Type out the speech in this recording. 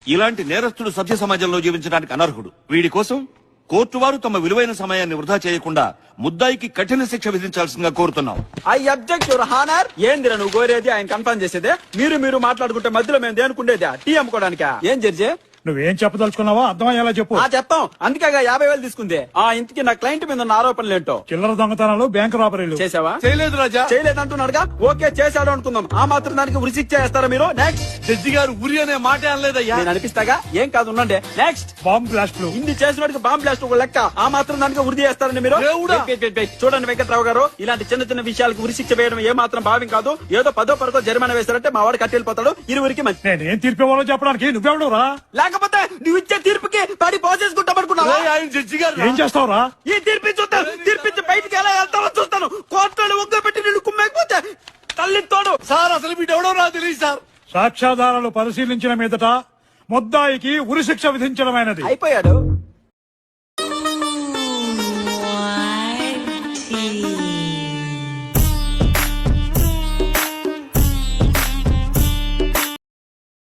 ఇలాంటి నేరస్తుడు సభ్య సమాజంలో జీవించడానికి అనర్హుడు. వీడి కోసం కోర్టు వారు తమ విలువైన సమయాన్ని వృధా చేయకుండా ముద్దాయికి కఠిన శిక్ష విధించాల్సిందిగా కోరుతున్నాం. I object your honour. ఏందిరా నువ్వు కోరేది? ఆయన కన్ఫర్మ్ చేసేదే. మీరు మాట్లాడుకుంటే మధ్యలో మేము దేనుకుండేదా? టీ అమ్ముకోవడానికా? ఏం జడ్జి నువ్వేం చెప్పదలుచుకున్నావా అర్థమయ్యేలా చెప్పు. చెప్తాం. అందుకేగా 50,000 తీసుకుంది. ఇంతకి నా క్లయింట్ మీద ఉన్న ఆరోపణలు ఏంటో? చిల్లర దొంగతనాలు, బ్యాంకు రాబరీలు చేసావా? చేయలేదు రాజా. చేయలేదంటున్నాడుగా. ఓకే, చేశాడు అనుకుందాం. ఆ మాత్రం దానికి ఉరి శిక్ష చేస్తారా మీరు? నెక్స్ట్. జడ్జి గారు ఉరి అనే మాట అనలేదయ్యా. నేను అనిపిస్తాగా. ఏం కాదు, ఉండండి. నెక్స్ట్. బాంబ్ బ్లాస్ట్లు. ఇన్ని చేసినోడికి బాంబ్ బ్లాస్ట్ ఒక లెక్క. ఆ మాత్రం దానికి ఉరి చేస్తారండి మీరు? దేవుడా. చూడండి వెంకట్రావు గారు, ఇలాంటి చిన్న చిన్న విషయాలకు ఉరి శిక్ష వేయడం ఏ మాత్రం భావ్యం కాదు. ఏదో 10ో 12ో జరిమానా వేస్తారంటే మా వాడు కట్టెళ్ళిపోతాడు. ఇరువురికి మంచి. నేనేం తీర్పు ఇవ్వాలో చెప్పడానికి నువ్వెవడు రా? లేకపోతే నువ్వు ఇచ్చే తీర్పుకి పడి పోసేసుకుంటామనుకున్నావా? జడ్జి గారు ఏం చేస్తావురా? ఈ తీర్పు చూస్తాను. తీర్పిచ్చి బయటికి ఎలా వెళ్తావో చూస్తాను. కోర్టులో ఒగ్గబెట్టి నిన్ను కుమ్మేకపోతే తల్లి తోడు. సార్ అసలు వీడెవడో నాకు తెలియదు సార్. సాక్ష్యాధారాలు పరిశీలించిన మీదట ముద్దాయికి ఉరి శిక్ష విధించడమైనది. అయిపోయాడు.